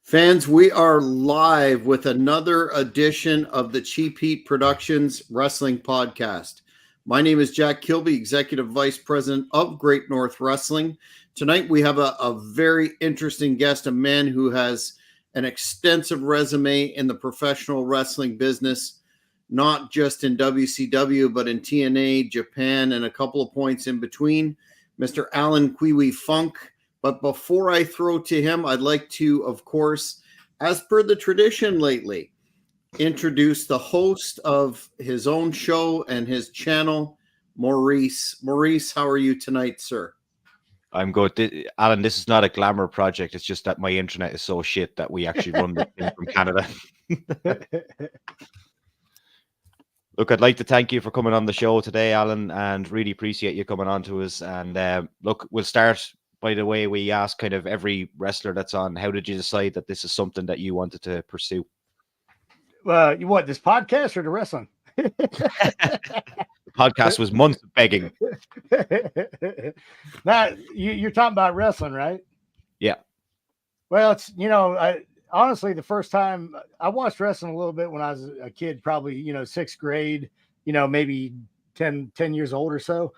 Fans, we are live with another edition of the Cheap Heat Productions Wrestling Podcast. My name is Jack Kilby, Executive Vice President of Great North Wrestling. Tonight we have a very interesting guest, a man who has an extensive resume in the professional wrestling business, not just in WCW, but in TNA, Japan, and a couple of points in between, Mr. Allan Kiwi Funk. But before I throw to him, I'd like to, of course, as per the tradition lately, introduce the host of his own show and his channel, Maurice. Maurice, how are you tonight, sir? I'm good. Alan, this is not a glamour project. It's just that my internet is so shit that we actually run this thing from Canada. Look, I'd like to thank you for coming on the show today, Alan, and really appreciate you coming on to us. And look, we'll start by the way we ask kind of every wrestler that's on. How did you decide that this is something that you wanted to pursue? You want this podcast or the wrestling? The podcast was months of begging. Now, you're talking about wrestling, right? Yeah. Well, it's, honestly, the first time I watched wrestling a little bit when I was a kid, probably, sixth grade, maybe 10 years old or so.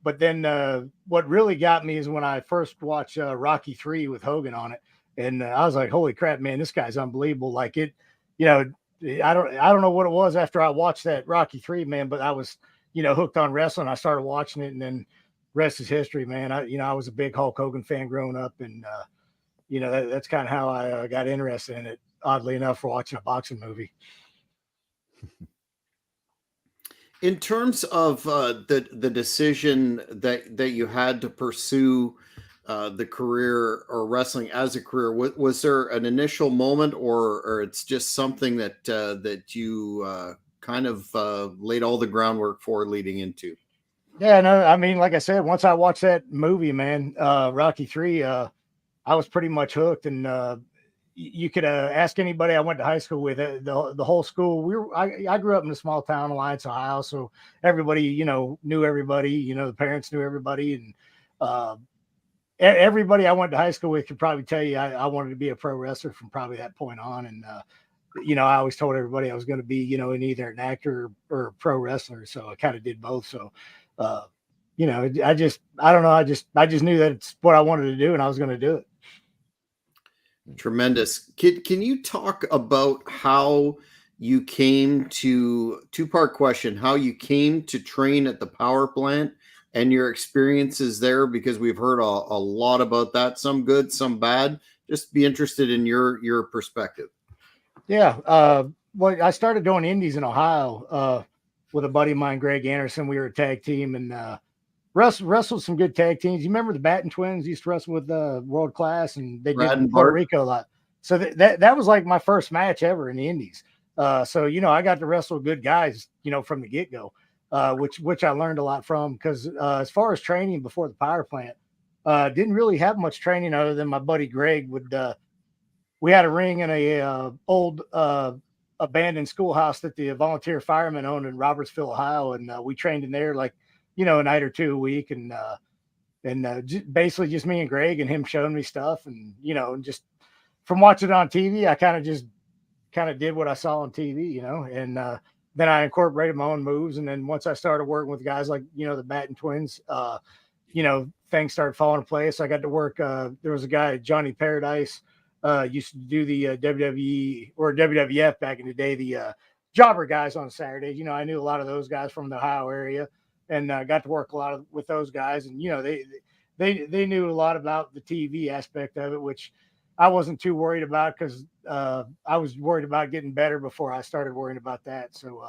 But then what really got me is when I first watched Rocky III with Hogan on it. And I was like, holy crap, man, this guy's unbelievable. Like it, I don't know what it was after I watched that Rocky III, man, but I was, hooked on wrestling. I started watching it, and then rest is history, man. I was a big Hulk Hogan fan growing up, and, that's kind of how I got interested in it, oddly enough, for watching a boxing movie. In terms of the decision that you had to pursue the career or wrestling as a career, was there an initial moment, or it's just something that you kind of laid all the groundwork for leading into? Yeah, no, I mean, like I said, once I watched that movie, man, Rocky III, I was pretty much hooked. And you could ask anybody I went to high school with, the whole school. I grew up in a small town, Alliance, Ohio, so everybody, knew everybody. The parents knew everybody, and everybody I went to high school with could probably tell you I wanted to be a pro wrestler from probably that point on. And I always told everybody I was going to be, in either an actor or a pro wrestler. So I kind of did both. So, I don't know. I just knew that it's what I wanted to do, and I was going to do it. Tremendous. Can you talk about how you came to, two-part question, how you came to train at the power plant and your experiences there? Because we've heard a lot about that, some good, some bad. Just be interested in your perspective. Yeah. Well, I started doing indies in Ohio with a buddy of mine, Greg Anderson. We were a tag team, and wrestled some good tag teams. You remember the Batten twins used to wrestle with World Class, and they did in Puerto Rico a lot. So that was like my first match ever in the indies. So, I got to wrestle with good guys, from the get-go, which I learned a lot from, because as far as training before the power plant, didn't really have much training other than my buddy Greg we had a ring in a old abandoned schoolhouse that the volunteer firemen owned in Robertsville, Ohio. And we trained in there like, a night or two a week. And basically just me and Greg and him showing me stuff. And, just from watching it on TV, I kind of did what I saw on TV, and then I incorporated my own moves. And then once I started working with guys like, the Batten twins, things started falling in place. I got to work. There was a guy, Johnny Paradise, used to do the WWE or WWF back in the day, the jobber guys on Saturdays. I knew a lot of those guys from the Ohio area, and got to work a lot with those guys. And, they knew a lot about the TV aspect of it, which I wasn't too worried about, because I was worried about getting better before I started worrying about that. So,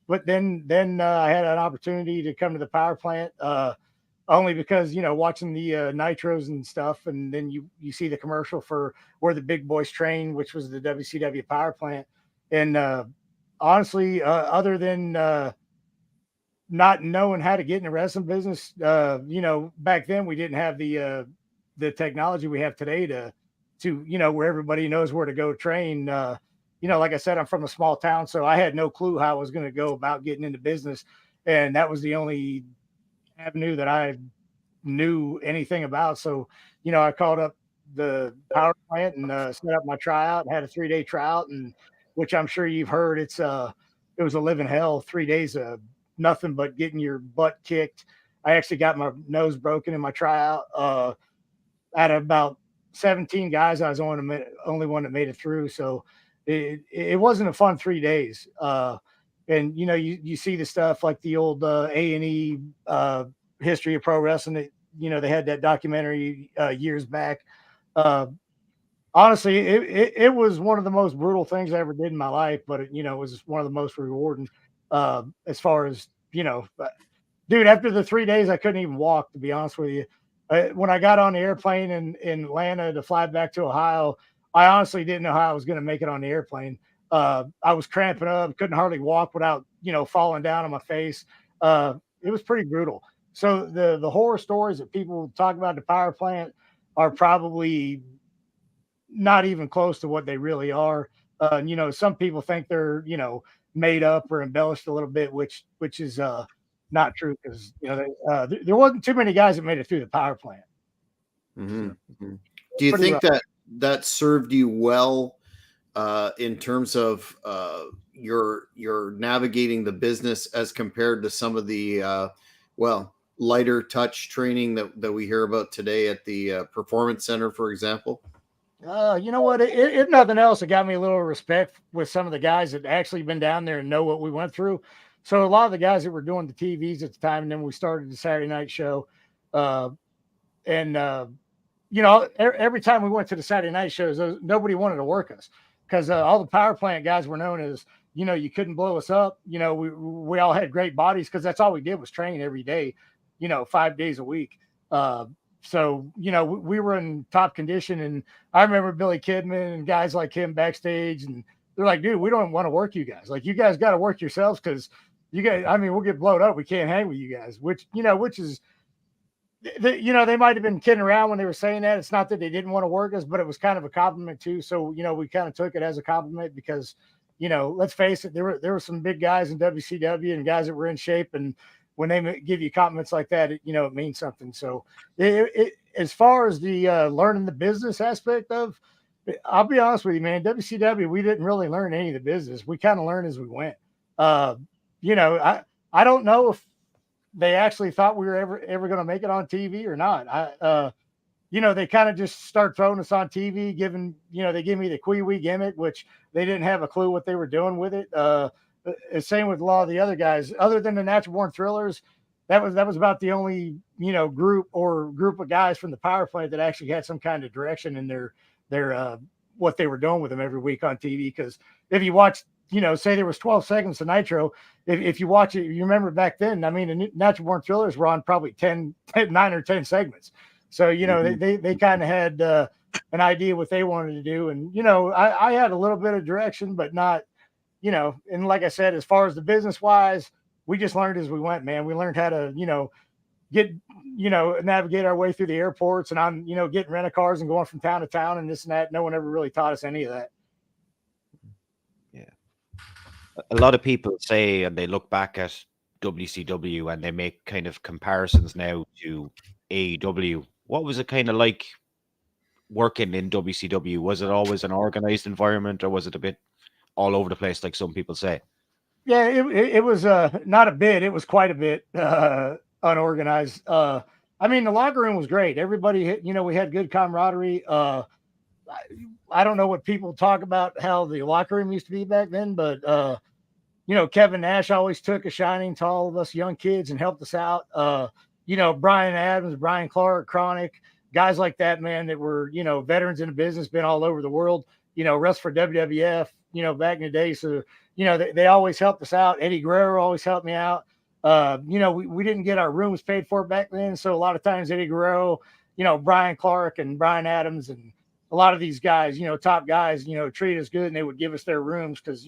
but then I had an opportunity to come to the power plant, only because, watching the nitros and stuff. And then you see the commercial for where the big boys train, which was the WCW power plant. And honestly, other than not knowing how to get in the wrestling business, back then we didn't have the technology we have today to where everybody knows where to go train. Like I said, I'm from a small town, so I had no clue how I was going to go about getting into business. And that was the only avenue that I knew anything about. So, I called up the power plant and set up my tryout. Had a 3-day tryout, and which I'm sure you've heard. It was a living hell. 3 days of nothing but getting your butt kicked. I actually got my nose broken in my tryout. Out of about 17 guys, I was only one that made it through. So it wasn't a fun 3 days. And you see the stuff like the old A&E history of pro wrestling that they had that documentary years back. Honestly, it was one of the most brutal things I ever did in my life, but it was one of the most rewarding as far as dude. After the 3 days, I couldn't even walk, to be honest with you. When I got on the airplane in Atlanta to fly back to Ohio, I honestly didn't know how I was going to make it on the airplane. I was cramping up, couldn't hardly walk without falling down on my face. It was pretty brutal. So the horror stories that people talk about the power plant are probably not even close to what they really are. Some people think they're made up or embellished a little bit, which is not true, because there wasn't too many guys that made it through the power plant. Mm-hmm. Mm-hmm. Do you think that served you well in terms of your navigating the business as compared to some of the lighter touch training that we hear about today at the Performance Center, for example? You know what? If nothing else, it got me a little respect with some of the guys that actually been down there and know what we went through. So a lot of the guys that were doing the TVs at the time, and then we started the Saturday night show, every time we went to the Saturday night shows, nobody wanted to work us, because all the power plant guys were known as, you couldn't blow us up. We all had great bodies, because that's all we did was train every day, 5 days a week. So, we were in top condition, and I remember Billy Kidman and guys like him backstage, and they're like, dude, we don't want to work you guys. Like, you guys got to work yourselves, because you guys, we'll get blowed up. We can't hang with you guys, which is, they might've been kidding around when they were saying that. It's not that they didn't want to work us, but it was kind of a compliment too. So, we kind of took it as a compliment, because, let's face it, there were some big guys in WCW and guys that were in shape, and when they give you compliments like that, it means something. So as far as the learning the business aspect of, I'll be honest with you, man, WCW, we didn't really learn any of the business. We kind of learned as we went. I don't know if they actually thought we were ever going to make it on TV or not. They kind of just start throwing us on TV, they give me the Kwee-wee gimmick, which they didn't have a clue what they were doing with it. Same with a lot of the other guys, other than the Natural Born Thrillers. That was about the only, group of guys from the power plant that actually had some kind of direction in their what they were doing with them every week on TV. Because if you watch, say there was 12 segments of Nitro, if you watch it, you remember back then, the Natural Born Thrillers were on probably 9 or 10 segments. So, they kind of had an idea what they wanted to do. And, I had a little bit of direction, but not, and like I said, as far as the business wise, we just learned as we went, man. We learned how to, navigate our way through the airports, and I'm, getting rent a cars and going from town to town and this and that. No one ever really taught us any of that. Yeah. A lot of people say, and they look back at WCW and they make kind of comparisons now to AEW. What was it kind of like working in WCW? Was it always an organized environment, or was it a bit all over the place, like some people say? Yeah, it was not a bit. It was quite a bit unorganized. The locker room was great. Everybody, we had good camaraderie. I don't know what people talk about how the locker room used to be back then, but Kevin Nash always took a shining to all of us young kids and helped us out. Brian Adams, Brian Clark, Chronic, guys like that, man, that were, veterans in the business, been all over the world, wrestled for WWF, back in the day. So, they always helped us out. Eddie Guerrero always helped me out. We didn't get our rooms paid for back then. So a lot of times Eddie Guerrero, Brian Clark and Brian Adams and a lot of these guys, top guys, treated us good, and they would give us their rooms because,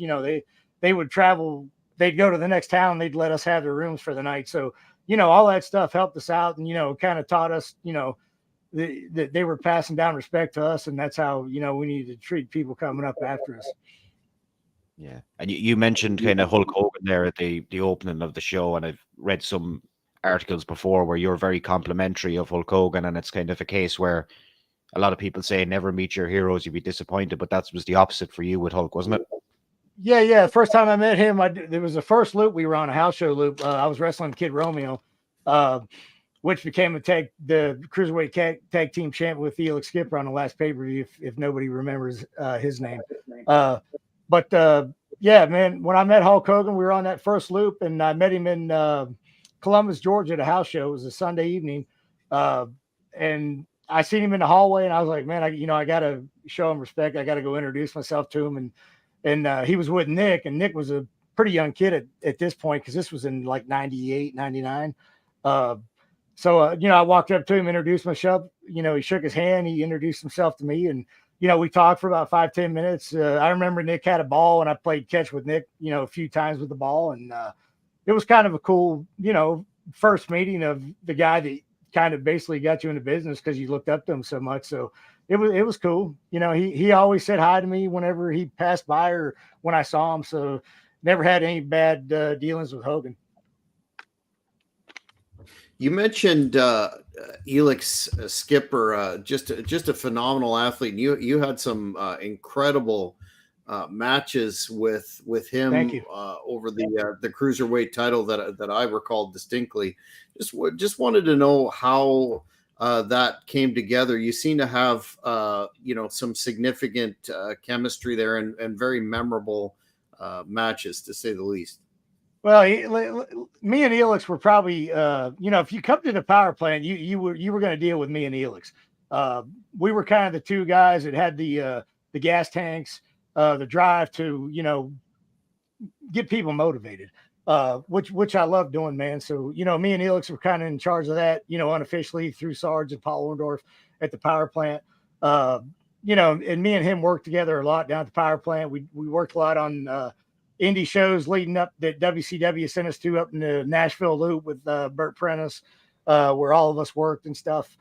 they would travel, they'd go to the next town, they'd let us have their rooms for the night. So, all that stuff helped us out and, kind of taught us, that they were passing down respect to us. And that's how, we needed to treat people coming up after us. Yeah. And you mentioned kind of Hulk Hogan there at the opening of the show. And I've read some articles before where you're very complimentary of Hulk Hogan. And it's kind of a case where a lot of people say never meet your heroes, you'd be disappointed, but that was the opposite for you with Hulk, wasn't it? Yeah. The first time I met him, there was the first loop we were on, a house show loop. I was wrestling Kid Romeo, which became the cruiserweight tag team champ with Felix Skipper on the last pay-per-view, if nobody remembers his name. Yeah, man, when I met Hulk Hogan, we were on that first loop, and I met him in Columbus, Georgia at a house show. It was a Sunday evening. And I seen him in the hallway, and I was like, man, I got to show him respect. I got to go introduce myself to him. And he was with Nick, and Nick was a pretty young kid at this point, because this was in like 98, 99. I walked up to him, introduced myself. He shook his hand. He introduced himself to me, and we talked for about 5-10 minutes. I remember Nick had a ball, and I played catch with Nick, a few times with the ball. And it was kind of a cool, first meeting of the guy that kind of basically got you into business because you looked up to him so much. So it was cool. He always said hi to me whenever he passed by or when I saw him. So never had any bad dealings with Hogan. You mentioned Felix Skipper, just a phenomenal athlete. You had some incredible matches with him over the cruiserweight title that I recall distinctly. Just wanted to know how that came together. You seem to have some significant chemistry there and very memorable matches, to say the least. Well, me and Elix were probably, if you come to the power plant, you were going to deal with me and Elix. We were kind of the two guys that had the gas tanks, the drive to, get people motivated, which I love doing, man. So, me and Elix were kind of in charge of that, unofficially through Sarge and Paul Orndorff at the power plant. And me and him worked together a lot down at the power plant. We worked a lot on indie shows leading up that WCW sent us to up in the Nashville loop with Burt Prentice, where all of us worked and stuff,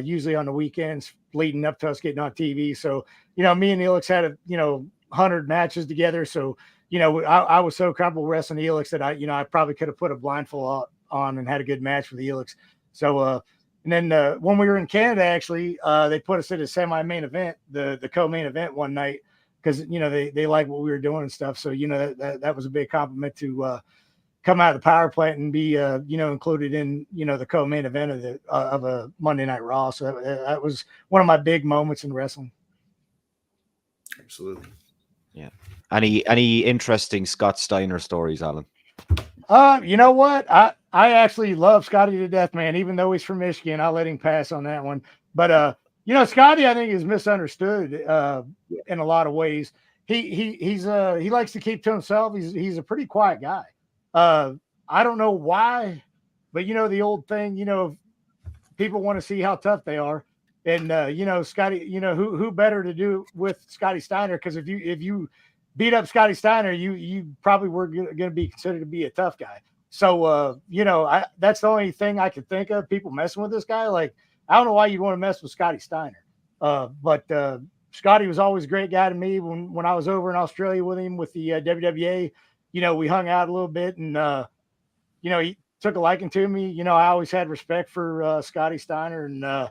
usually on the weekends leading up to us getting on TV. So, me and Elix had 100 matches together. So, I was so comfortable wrestling Elix that I probably could have put a blindfold on and had a good match with Elix. So, and then when we were in Canada, actually, they put us at a semi-main event, the co-main event one night, because they liked what we were doing and stuff. So that was a big compliment to come out of the power plant and be included in the co-main event of a Monday Night Raw. So that was one of my big moments in wrestling. Absolutely. Yeah. Any interesting Scott Steiner stories, Allan? You know what? I actually love Scotty to death, man. Even though he's from Michigan, I'll let him pass on that one. But Scotty, I think, is misunderstood in a lot of ways. He likes to keep to himself. He's a pretty quiet guy. I don't know why, but the old thing, people want to see how tough they are. And Scotty, who better to do with Scotty Steiner? Because if you beat up Scotty Steiner, you probably were going to be considered to be a tough guy. So that's the only thing I could think of. People messing with this guy, like, I don't know why you'd want to mess with Scotty Steiner. But Scotty was always a great guy to me when I was over in Australia with him with the WWA. We hung out a little bit, and he took a liking to me. I always had respect for Scotty Steiner, and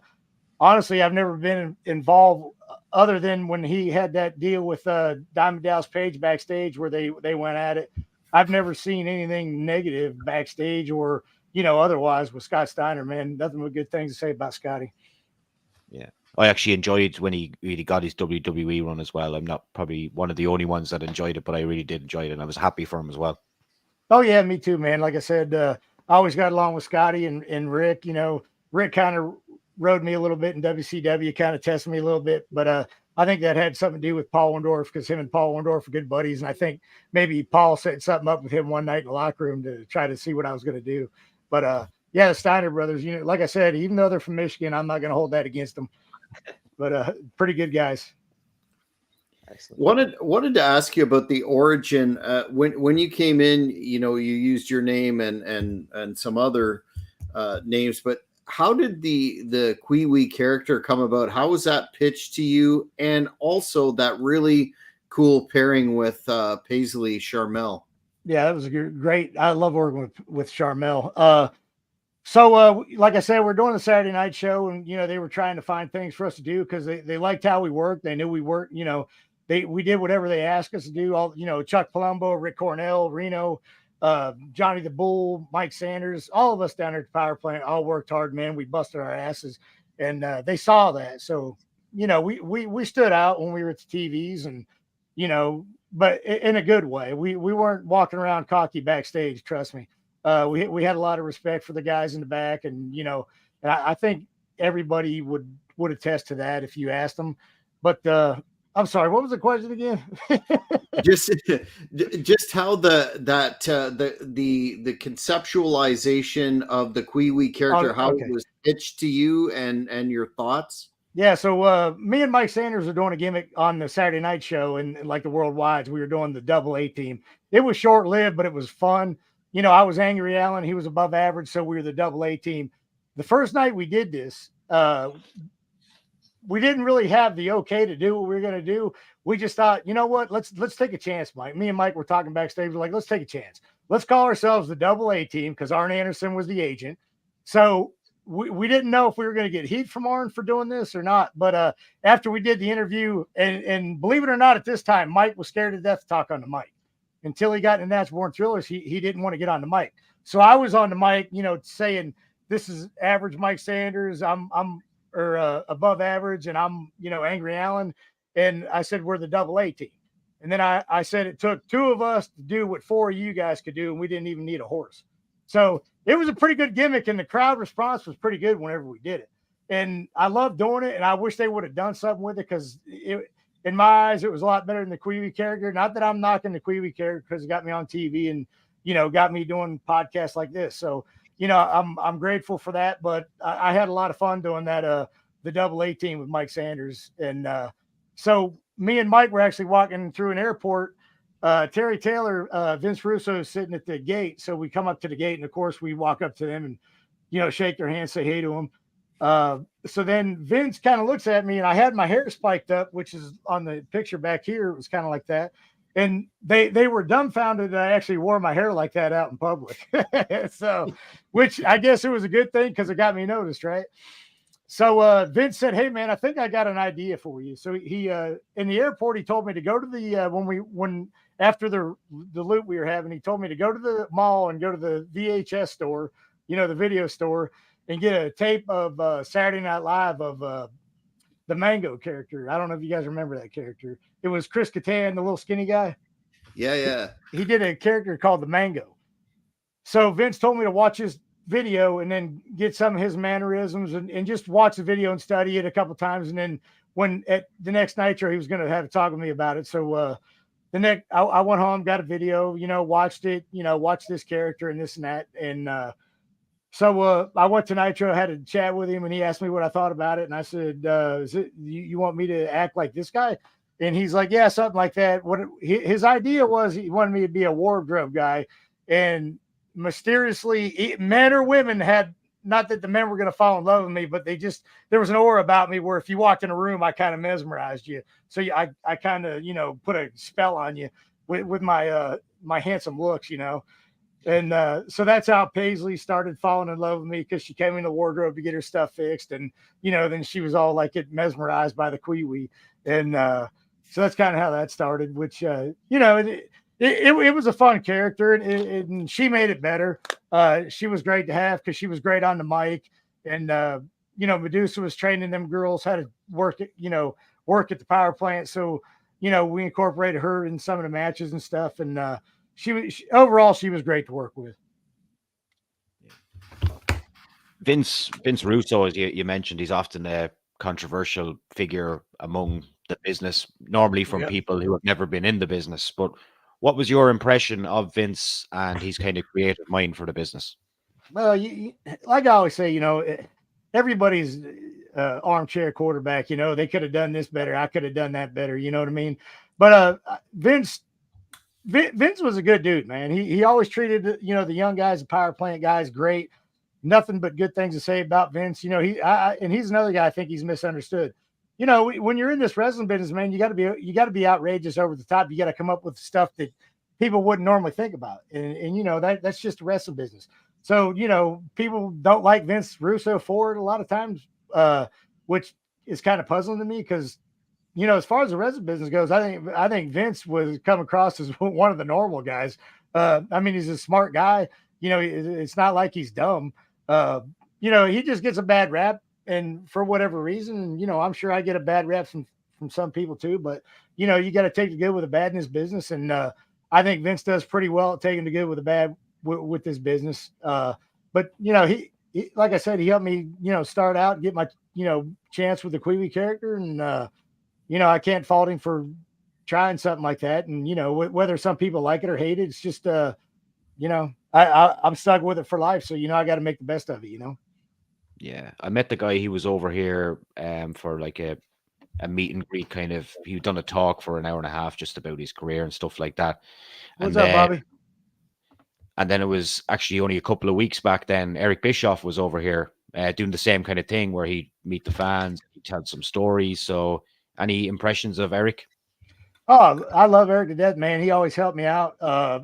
honestly, I've never been involved other than when he had that deal with Diamond Dallas Page backstage where they went at it. I've never seen anything negative backstage or otherwise with Scott Steiner, man. Nothing but good things to say about Scotty. Yeah. I actually enjoyed when he got his WWE run as well. I'm not probably one of the only ones that enjoyed it, but I really did enjoy it, and I was happy for him as well. Oh, yeah, me too, man. Like I said, I always got along with Scotty and Rick. Rick kind of rode me a little bit in WCW, kind of tested me a little bit, but I think that had something to do with Paul Orndorff, because him and Paul Orndorff are good buddies, and I think maybe Paul set something up with him one night in the locker room to try to see what I was going to do. But the Steiner brothers, like I said, even though they're from Michigan, I'm not going to hold that against them. But pretty good guys. Excellent. Wanted to ask you about the origin. When you came in, you used your name and some other names, but how did the Kwee-Wee character come about? How was that pitched to you? And also that really cool pairing with Paisley Charmel. Yeah, that was great. I love working with Charmel. So, like I said, we're doing the Saturday night show, and they were trying to find things for us to do because they liked how we worked. They knew we worked. We did whatever they asked us to do. All Chuck Palumbo, Rick Cornell, Reno, Johnny the Bull, Mike Sanders, all of us down there at the power plant all worked hard, man. We busted our asses, and they saw that. So we stood out when we were at the TVs, and but in a good way. We weren't walking around cocky backstage. Trust me. We had a lot of respect for the guys in the back, and and I think everybody would attest to that if you asked them. But I'm sorry, what was the question again? just how the conceptualization of the Kwee character, how it was pitched to you, and your thoughts. Yeah, so me and Mike Sanders are doing a gimmick on the Saturday night show, and like the Worldwides, we were doing the Double A team. It was short lived, but it was fun. I was Angry Allan, he was above average, so we were the Double A team. The first night we did this, we didn't really have the okay to do what we were going to do. We just thought, you know what, let's take a chance, Mike. Me and Mike were talking backstage. We're like, let's take a chance. Let's call ourselves the Double A team because Arn Anderson was the agent. So we didn't know if we were going to get heat from Arn for doing this or not. But after we did the interview, and believe it or not, at this time, Mike was scared to death to talk on the mic. Until he got into Natural Born Thrillers, he didn't want to get on the mic. So I was on the mic, saying, this is average Mike Sanders. I'm above average, and I'm, Angry Allan. And I said, we're the Double A team. And then I said it took two of us to do what four of you guys could do, and we didn't even need a horse. So it was a pretty good gimmick, and the crowd response was pretty good whenever we did it. And I loved doing it, and I wish they would have done something with it because in my eyes, it was a lot better than the Kwee character. Not that I'm knocking the Kwee character because it got me on TV and, got me doing podcasts like this. So, I'm grateful for that. But I had a lot of fun doing that, the Double A team with Mike Sanders. And so me and Mike were actually walking through an airport. Terry Taylor, Vince Russo is sitting at the gate. So we come up to the gate, and of course we walk up to them and, shake their hands, say hey to them. So then Vince kind of looks at me, and I had my hair spiked up, which is on the picture back here. It was kind of like that. And they were dumbfounded that I actually wore my hair like that out in public. So, which I guess it was a good thing because it got me noticed, right? So Vince said, hey man, I think I got an idea for you. So he in the airport, he told me to go to the after the loot we were having, he told me to go to the mall and go to the VHS store, the video store, and get a tape of Saturday Night Live of the Mango character. I don't know if you guys remember that character. It was Chris Kattan, the little skinny guy. Yeah. He did a character called the Mango. So Vince told me to watch his video and then get some of his mannerisms and just watch the video and study it a couple of times. And then when at the next Nitro, he was going to have a talk with me about it. So I went home, got a video, watched it, watched this character and this and that. And so I went to Nitro, had a chat with him, and he asked me what I thought about it. And I said, is it, you want me to act like this guy? And he's like, yeah, something like that. What his idea was, he wanted me to be a wardrobe guy. And mysteriously, men or women had, not that the men were going to fall in love with me, but there was an aura about me where if you walked in a room, I kind of mesmerized you. So I kind of, put a spell on you with my handsome looks, And so that's how Paisley started falling in love with me, because she came in the wardrobe to get her stuff fixed. And, then she was all like mesmerized by the Kwee. And so that's kind of how that started, which, it was a fun character, and she made it better. She was great to have because she was great on the mic. And, Medusa was training them girls how to work at the power plant. So, we incorporated her in some of the matches and stuff. And, overall, she was great to work with. Vince Russo, as you mentioned, he's often a controversial figure among the business, normally from people who have never been in the business. But what was your impression of Vince and his kind of creative mind for the business? Well, like I always say, everybody's armchair quarterback. They could have done this better. I could have done that better. You know what I mean? But Vince was a good dude, man. He always treated the young guys, the power plant guys, great. Nothing but good things to say about Vince. And he's another guy I think he's misunderstood. When you're in this wrestling business, man, you got to be outrageous over the top. You got to come up with stuff that people wouldn't normally think about. And that's just the wrestling business. So, people don't like Vince Russo for it a lot of times, which is kind of puzzling to me because, as far as the wrestling business goes, I think Vince was come across as one of the normal guys. I mean, he's a smart guy. It's not like he's dumb. Uh, he just gets a bad rap, and for whatever reason, I'm sure I get a bad rap from some people too. But you got to take the good with the bad in this business, and I think Vince does pretty well at taking the good with the bad with this business. But he, like I said, he helped me, start out, get my, chance with the Queeby character, and I can't fault him for trying something like that. And whether some people like it or hate it, it's just I'm stuck with it for life. So I got to make the best of it. Yeah, I met the guy. He was over here for like a meet and greet kind of. He'd done a talk for an hour and a half just about his career and stuff like that. What's And up, Bobby? and then it was actually only a couple of weeks back then, Eric Bischoff was over here doing the same kind of thing where he'd meet the fans, he'd tell some stories. So any impressions of Eric? Oh, I love Eric to death, man. He always helped me out.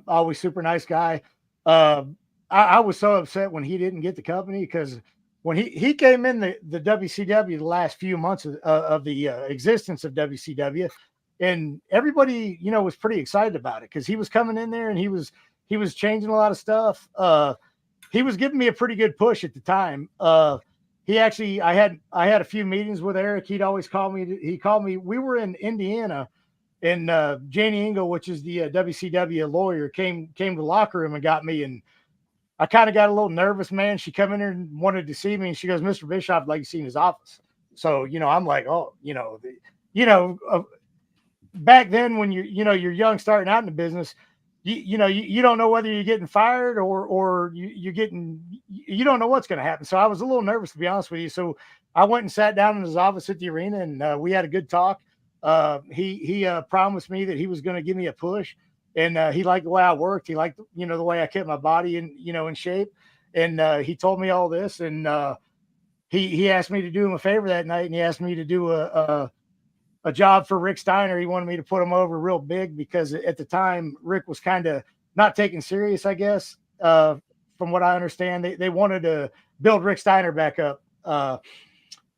Always super nice guy. Uh, I was so upset when he didn't get the company because when he came in the WCW the last few months of the existence of WCW, and everybody was pretty excited about it because he was coming in there and he was changing a lot of stuff. He was giving me a pretty good push at the time. He actually, I had a few meetings with Eric. He'd always call me. He called me. We were in Indiana. And Janie Engel, which is the WCW lawyer, came to the locker room and got me. And I kind of got a little nervous, man. She come in there and wanted to see me. And she goes, "Mr. Bischoff, I'd like to see in his office." So, I'm like, oh, back then when you're young, starting out in the business, you don't know whether you're getting fired or you don't know what's going to happen. So I was a little nervous, to be honest with you. So I went and sat down in his office at the arena and we had a good talk. He promised me that he was going to give me a push, and he liked the way I worked. He liked, the way I kept my body in shape. And he told me all this, and he asked me to do him a favor that night, and he asked me to do a job for Rick Steiner. He wanted me to put him over real big because at the time Rick was kind of not taken serious, I guess. From what I understand, they wanted to build Rick Steiner back up.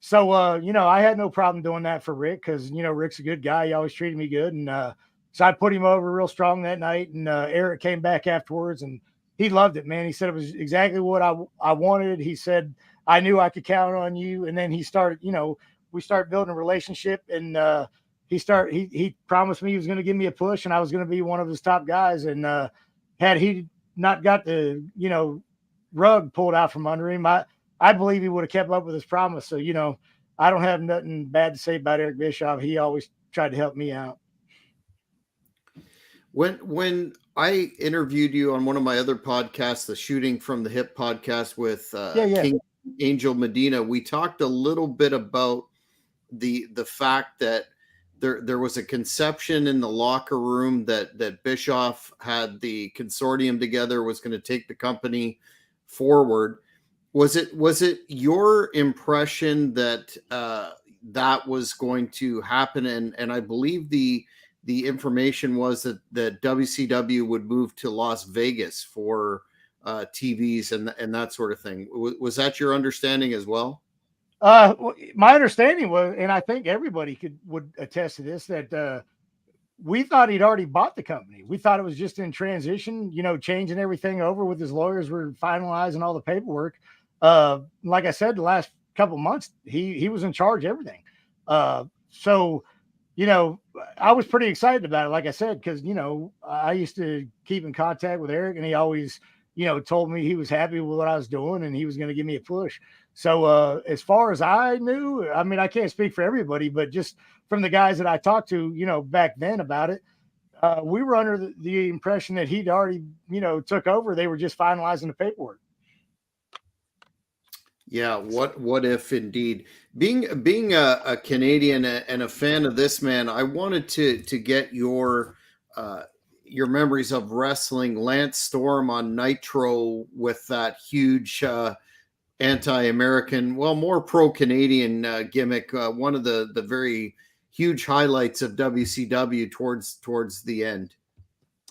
So, I had no problem doing that for Rick because, Rick's a good guy. He always treated me good. And so I put him over real strong that night. And Eric came back afterwards and he loved it, man. He said it was exactly what I wanted. He said, I knew I could count on you. And then he started, we started building a relationship. And he promised me he was going to give me a push and I was going to be one of his top guys. And had he not got the, rug pulled out from under him, I believe he would have kept up with his promise. So, I don't have nothing bad to say about Eric Bischoff. He always tried to help me out. When I interviewed you on one of my other podcasts, the Shooting from the Hip podcast with King Angel Medina, we talked a little bit about the fact that there was a conception in the locker room that Bischoff had the consortium together, was going to take the company forward. Was it your impression that that was going to happen? And I believe the information was that WCW would move to Las Vegas for TVs and that sort of thing. Was that your understanding as well? My understanding was, and I think everybody would attest to this, that we thought he'd already bought the company. We thought it was just in transition, changing everything over with his lawyers were finalizing all the paperwork. Like I said, the last couple months, he was in charge of everything. So, I was pretty excited about it. Like I said, because, I used to keep in contact with Eric and he always, told me he was happy with what I was doing and he was going to give me a push. So, as far as I knew, I mean, I can't speak for everybody, but just from the guys that I talked to, back then about it, we were under the impression that he'd already, took over. They were just finalizing the paperwork. Yeah, what if indeed? Being a Canadian and a fan of this man, I wanted to get your memories of wrestling Lance Storm on Nitro with that huge anti-American, well, more pro-Canadian gimmick. One of the very huge highlights of WCW towards the end.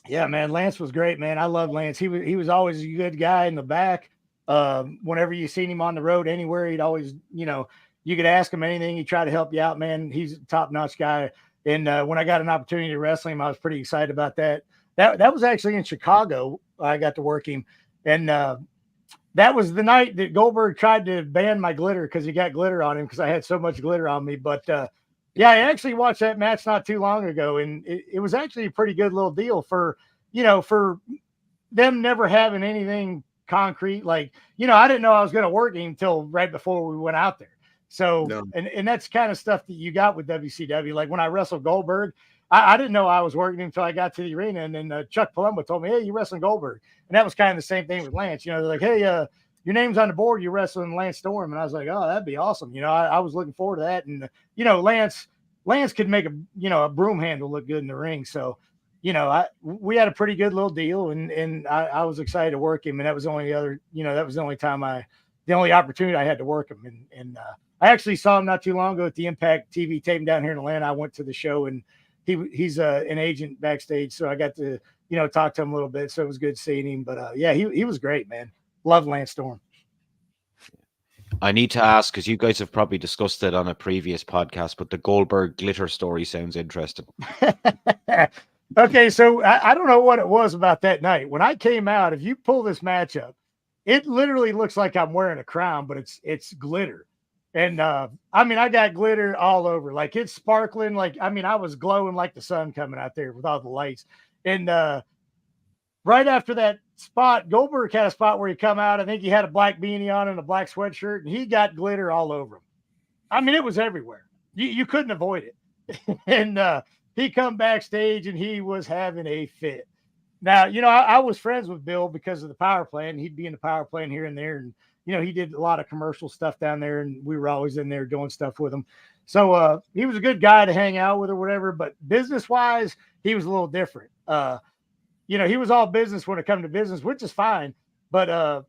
Yeah, man, Lance was great, man. I love Lance. He was always a good guy in the back. Whenever you seen him on the road anywhere, he'd always, you could ask him anything. He'd try to help you out, man. He's a top-notch guy. And when I got an opportunity to wrestle him, I was pretty excited about that. That was actually in Chicago. I got to work him. And that was the night that Goldberg tried to ban my glitter because he got glitter on him because I had so much glitter on me. But yeah, I actually watched that match not too long ago, and it was actually a pretty good little deal for them never having anything concrete. Like, I didn't know I was going to work him until right before we went out there. So, no. and that's kind of stuff that you got with WCW. Like when I wrestled Goldberg, I didn't know I was working him until I got to the arena. And then Chuck Palumbo told me, hey, you're wrestling Goldberg. And that was kind of the same thing with Lance. They're like, hey, your name's on the board. You're wrestling Lance Storm. And I was like, oh, that'd be awesome. I was looking forward to that. And, Lance could make a broom handle look good in the ring. So, we had a pretty good little deal, and I was excited to work him. And that was the only the only opportunity I had to work him. And I actually saw him not too long ago at the Impact TV taping down here in Atlanta. I went to the show, and he's an agent backstage. So I got to, talk to him a little bit. So it was good seeing him, but yeah, he was great, man. Love Lance Storm. I need to ask, because you guys have probably discussed it on a previous podcast, but the Goldberg glitter story sounds interesting. Okay, so I don't know what it was about that night. When I came out, if you pull this match up, it literally looks like I'm wearing a crown, but it's glitter. And I got glitter all over. Like it's sparkling. I was glowing like the sun coming out there with all the lights. And right after that spot, Goldberg had a spot where he come out. I think he had a black beanie on and a black sweatshirt, and he got glitter all over him. It was everywhere. You couldn't avoid it. And he come backstage, and he was having a fit. Now, I was friends with Bill because of the power plant. He'd be in the power plant here and there. And, he did a lot of commercial stuff down there, and we were always in there doing stuff with him. So he was a good guy to hang out with or whatever. But business-wise, he was a little different. He was all business when it come to business, which is fine. But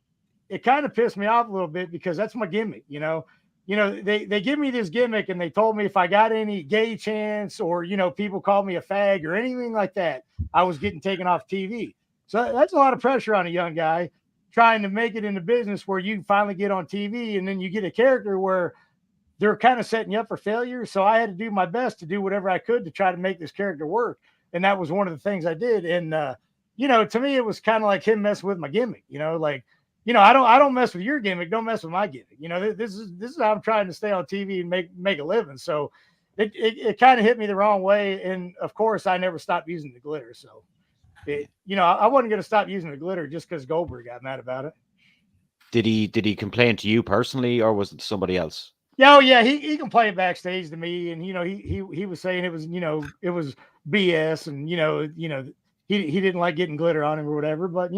it kind of pissed me off a little bit because that's my gimmick, they give me this gimmick, and they told me if I got any gay chance or, people call me a fag or anything like that, I was getting taken off TV. So that's a lot of pressure on a young guy trying to make it in the business where you finally get on TV, and then you get a character where they're kind of setting you up for failure. So I had to do my best to do whatever I could to try to make this character work. And that was one of the things I did. And, to me, it was kind of like him messing with my gimmick, I don't mess with your gimmick. Don't mess with my gimmick. This is how I'm trying to stay on TV and make a living. So it kind of hit me the wrong way. And of course I never stopped using the glitter. So I wasn't going to stop using the glitter just because Goldberg got mad about it. Did he complain to you personally, or was it somebody else? Yeah, he complained backstage to me, and he was saying it was it was BS, and he didn't like getting glitter on him or whatever. But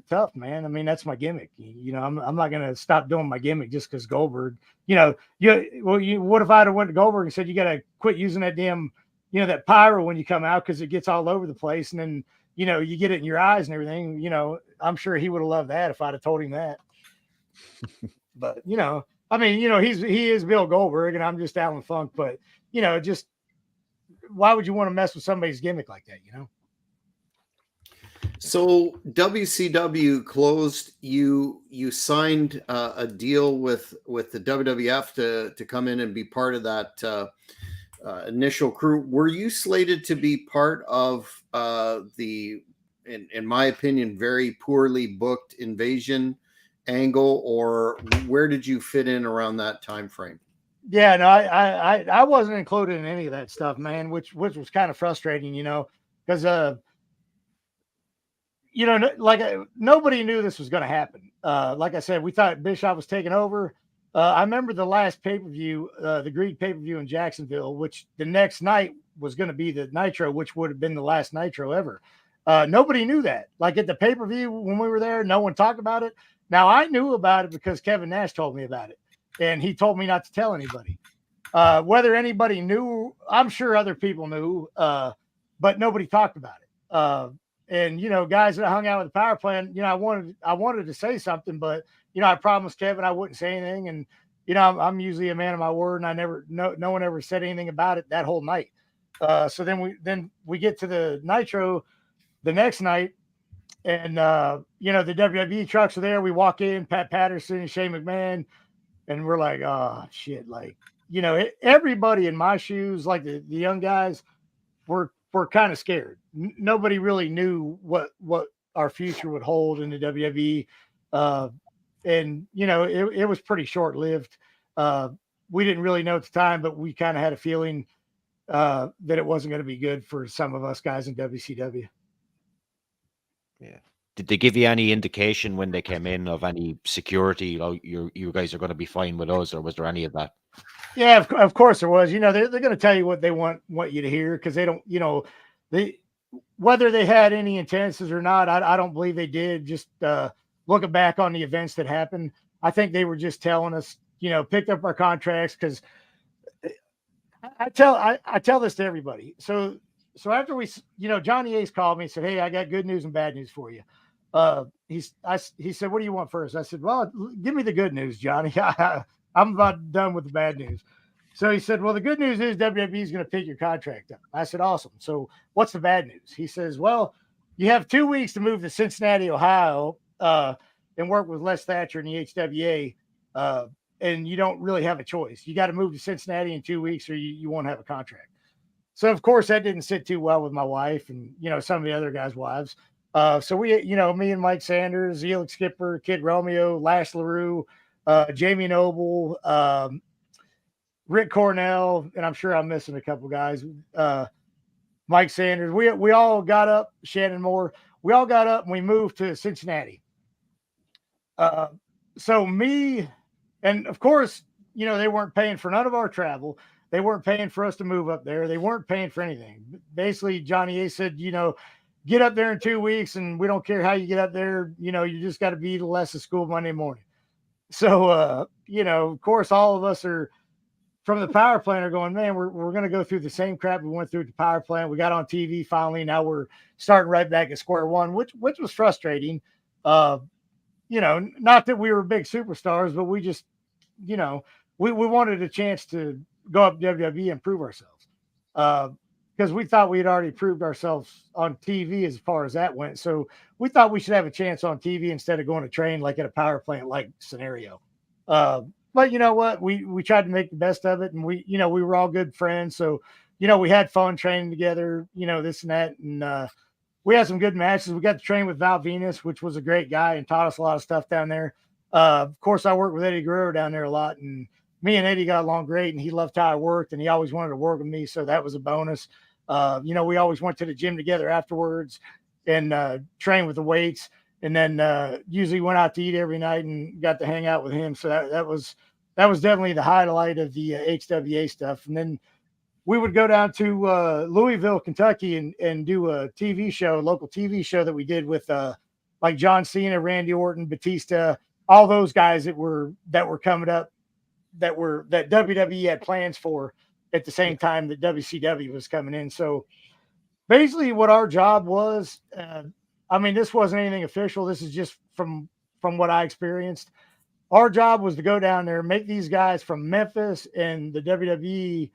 tough, man. That's my gimmick. I'm not gonna stop doing my gimmick just because Goldberg. What if I'd have went to Goldberg and said you gotta quit using that damn that pyro when you come out because it gets all over the place, and then you get it in your eyes and everything. I'm sure he would have loved that if I'd have told him that. But he is Bill Goldberg, and I'm just Allan Funk. But just why would you want to mess with somebody's gimmick like that? So WCW closed. You signed a deal with the WWF to come in and be part of that initial crew. Were you slated to be part of the, in my opinion, very poorly booked Invasion angle, or where did you fit in around that time frame? Yeah, no, I wasn't included in any of that stuff, man, which was kind of frustrating, because nobody knew this was going to happen. Like I said, we thought Bischoff was taking over. I remember the last pay-per-view, the Greed pay-per-view in Jacksonville, which the next night was going to be the Nitro, which would have been the last Nitro ever. Nobody knew that. Like at the pay-per-view when we were there, no one talked about it. Now I knew about it because Kevin Nash told me about it, and he told me not to tell anybody. Whether anybody knew, I'm sure other people knew, but nobody talked about it. And guys that hung out with the power plant, I wanted to say something, but I promised Kevin I wouldn't say anything, and I'm usually a man of my word, and no one ever said anything about it that whole night. So then we get to the Nitro the next night, And the WWE trucks are there. We walk in, Pat Patterson, Shane McMahon, and we're like, oh shit, like everybody in my shoes, like the young guys, were kind of scared. Nobody really knew what our future would hold in the WWE, and it was pretty short lived. We didn't really know at the time, but we kind of had a feeling that it wasn't going to be good for some of us guys in WCW. Yeah. Did they give you any indication when they came in of any security? You guys are going to be fine with us, or was there any of that? Yeah, of course there was. They're going to tell you what they want you to hear, because they don't. They whether they had any intentions or not, I don't believe they did. Just looking back on the events that happened, I think they were just telling us, picked up our contracts, because I tell this to everybody. So after Johnny Ace called me and said, "Hey, I got good news and bad news for you." He said, "What do you want first?" I said, "Well, give me the good news, Johnny. I'm about done with the bad news." So he said, "Well, the good news is WWE is going to pick your contract up." I said, "Awesome. So what's the bad news?" He says, "Well, you have 2 weeks to move to Cincinnati, Ohio, and work with Les Thatcher in the HWA. And you don't really have a choice. You got to move to Cincinnati in 2 weeks, or you won't have a contract." So of course that didn't sit too well with my wife and some of the other guys' wives. So we, me and Mike Sanders, Elix Skipper, Kid Romeo, Lash LaRue, Jamie Noble, Rick Cornell, and I'm sure I'm missing a couple guys. Mike Sanders. We all got up. Shannon Moore. We all got up and we moved to Cincinnati. So me, and of course, they weren't paying for none of our travel. They weren't paying for us to move up there. They weren't paying for anything. Basically, Johnny A said, get up there in 2 weeks, and we don't care how you get up there. You just got to be the less of school Monday morning. So, of course, all of us are from the power plant are going, man, we're going to go through the same crap we went through at the power plant. We got on TV finally. Now we're starting right back at square one, which was frustrating. Not that we were big superstars, but we just, we wanted a chance to go up WWE and prove ourselves. Because we thought we had already proved ourselves on TV as far as that went. So we thought we should have a chance on TV instead of going to train like at a power plant like scenario. But you know what? We tried to make the best of it, and we were all good friends. So, we had fun training together, this and that. And we had some good matches. We got to train with Val Venus, which was a great guy and taught us a lot of stuff down there. Of course, I worked with Eddie Guerrero down there a lot, and me and Eddie got along great, and he loved how I worked, and he always wanted to work with me. So that was a bonus. We always went to the gym together afterwards and trained with the weights, and then usually went out to eat every night and got to hang out with him. So that was definitely the highlight of the HWA stuff. And then we would go down to Louisville, Kentucky, and do a local TV show that we did with like John Cena, Randy Orton, Batista, all those guys that were coming up that WWE had plans for at the same time that WCW was coming in. So basically what our job was, this wasn't anything official. This is just from what I experienced. Our job was to go down there, make these guys from Memphis and the WWE,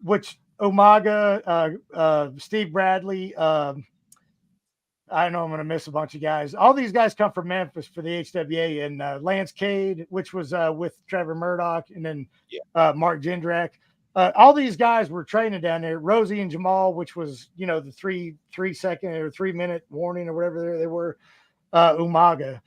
which Umaga, Steve Bradley, I know I'm going to miss a bunch of guys. All these guys come from Memphis for the HWA, and Lance Cade, which was with Trevor Murdoch, and then Mark Jindrak. All these guys were training down there. Rosie and Jamal, which was, the 3 second or 3 minute warning or whatever they were, Umaga.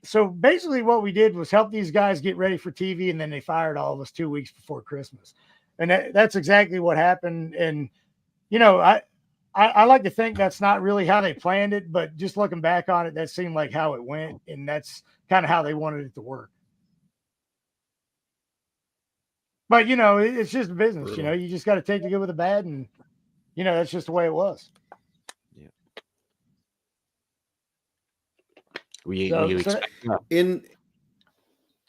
So basically what we did was help these guys get ready for TV, and then they fired all of us 2 weeks before Christmas. And that's exactly what happened. And, I like to think that's not really how they planned it, but just looking back on it, that seemed like how it went. And that's kind of how they wanted it to work. But, it's just business, you just got to take the good with the bad. And, that's just the way it was. Yeah. Were you expecting that?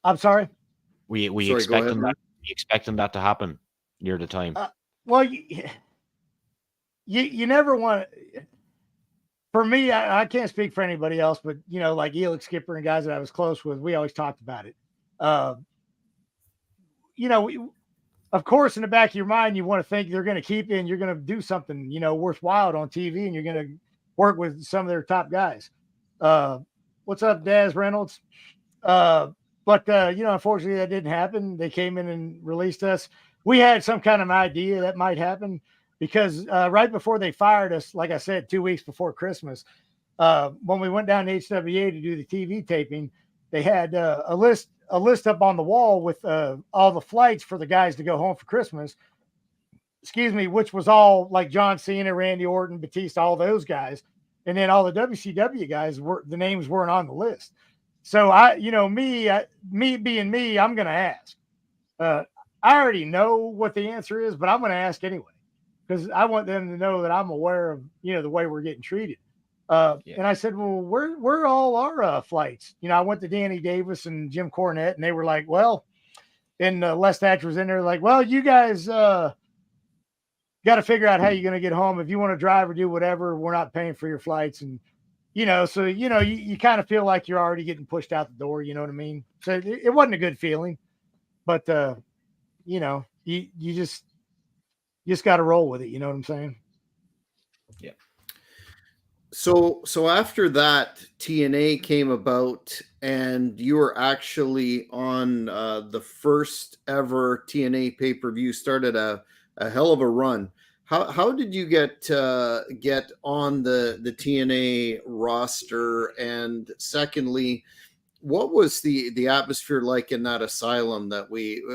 I'm sorry? Were you expecting that to happen near the time? Well, you never want to. For me, I can't speak for anybody else, but like Elix Skipper and guys that I was close with, we always talked about it. Of course, in the back of your mind, you want to think they're going to keep you and you're going to do something, worthwhile on TV, and you're going work with some of their top guys. What's up, Daz Reynolds? But unfortunately, that didn't happen. They came in and released us. We had some kind of idea that might happen because right before they fired us, like I said, 2 weeks before Christmas, when we went down to HWA to do the TV taping, they had a list up on the wall with all the flights for the guys to go home for Christmas. Excuse me, which was all like John Cena, Randy Orton, Batista, all those guys, and then all the WCW guys the names weren't on the list. So me being me, I'm going to ask. I already know what the answer is, but I'm going to ask anyway because I want them to know that I'm aware of the way we're getting treated. And I said, well, where are all our flights? I went to Danny Davis and Jim Cornette, and they were like, well, and Les Thatcher was in there like, well, you guys got to figure out how you're going to get home. If you want to drive or do whatever, we're not paying for your flights. And, so, you kind of feel like you're already getting pushed out the door. You know what I mean? So it wasn't a good feeling, but, you just got to roll with it. You know what I'm saying? Yeah. So after that, TNA came about, and you were actually on the first ever TNA pay-per-view. Started a hell of a run. How did you get on the TNA roster? And secondly, what was the atmosphere like in that asylum that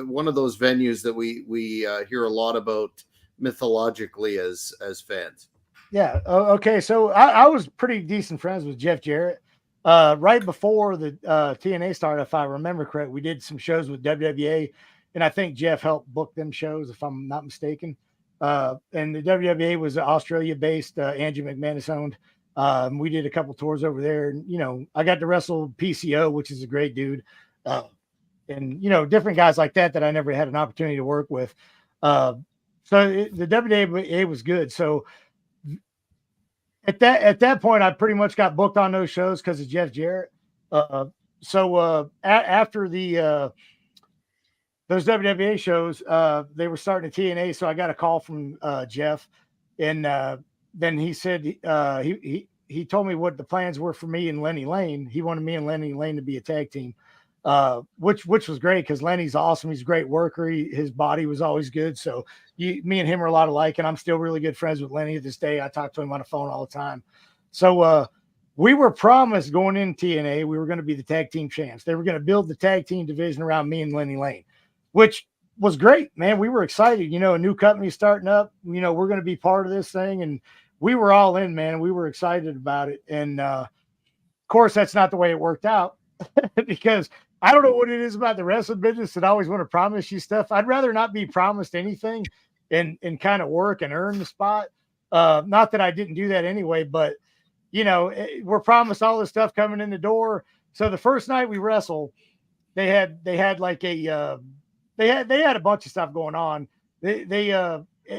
one of those venues that we hear a lot about mythologically as fans? Yeah. Okay. So I was pretty decent friends with Jeff Jarrett. Right before the TNA started, if I remember correct, we did some shows with WWA, and I think Jeff helped book them shows, if I'm not mistaken. And the WWA was Australia-based, Andrew McManus owned. We did a couple tours over there, and I got to wrestle PCO, which is a great dude, and different guys like that I never had an opportunity to work with. So the WWA was good. So at that point, I pretty much got booked on those shows because of Jeff Jarrett. After those WWA shows, they were starting a TNA, so I got a call from Jeff, and then he said he told me what the plans were for me and Lenny Lane. He wanted me and Lenny Lane to be a tag team, which was great because Lenny's awesome. He's a great worker. His body was always good. So me and him are a lot alike, and I'm still really good friends with Lenny to this day. I talk to him on the phone all the time. So we were promised going in TNA, we were going to be the tag team champs. They were going to build the tag team division around me and Lenny Lane, which was great, man. We were excited. A new company starting up. We're going to be part of this thing, and we were all in, man. We were excited about it. And of course, that's not the way it worked out because I don't know what it is about the wrestling business that I always want to promise you stuff. I'd rather not be promised anything and kind of work and earn the spot. Not that I didn't do that anyway, but we're promised all this stuff coming in the door. So the first night we wrestled, they had like they had a bunch of stuff going on. They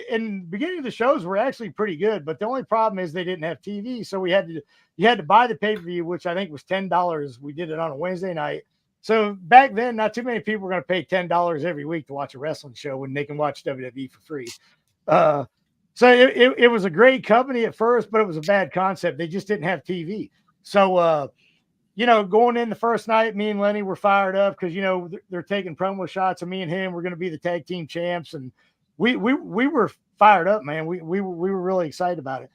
in the beginning of the shows were actually pretty good, but the only problem is they didn't have TV. So you had to buy the pay-per-view, which I think was $10. We did it on a Wednesday night. So back then, not too many people were going to pay $10 every week to watch a wrestling show when they can watch WWE for free. So it was a great company at first, but it was a bad concept. They just didn't have TV. So, going in the first night, me and Lenny were fired up because, they're taking promo shots of me and him. We're going to be the tag team champs. And we were fired up, man. We were really excited about it.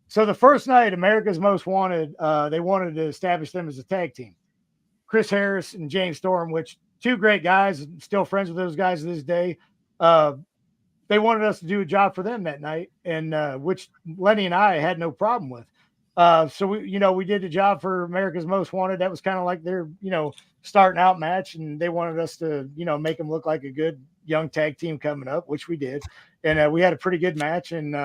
So the first night, America's Most Wanted, they wanted to establish them as a tag team. Chris Harris and James Storm, which two great guys, still friends with those guys to this day. They wanted us to do a job for them that night, and which Lenny and I had no problem with. So we did the job for America's Most Wanted. That was kind of like their, starting out match, and they wanted us to, make them look like a good young tag team coming up, which we did. And we had a pretty good match. And,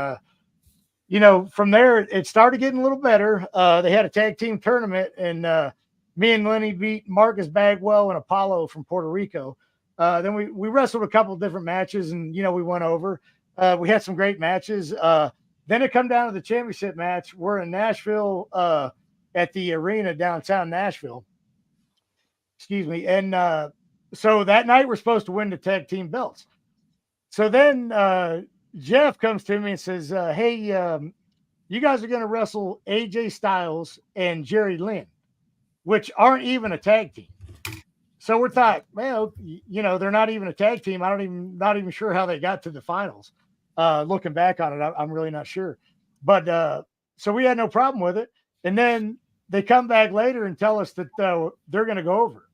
from there, it started getting a little better. They had a tag team tournament, and me and Lenny beat Marcus Bagwell and Apollo from Puerto Rico. Then we wrestled a couple of different matches, and, we went over. We had some great matches. Then it come down to the championship match. We're in Nashville at the arena downtown Nashville. Excuse me. And so that night we're supposed to win the tag team belts. So then Jeff comes to me and says, hey, you guys are going to wrestle AJ Styles and Jerry Lynn, which aren't even a tag team. So we thought, well, they're not even a tag team. Not even sure how they got to the finals. Looking back on it, I'm really not sure. But so we had no problem with it. And then they come back later and tell us that they're going to go over.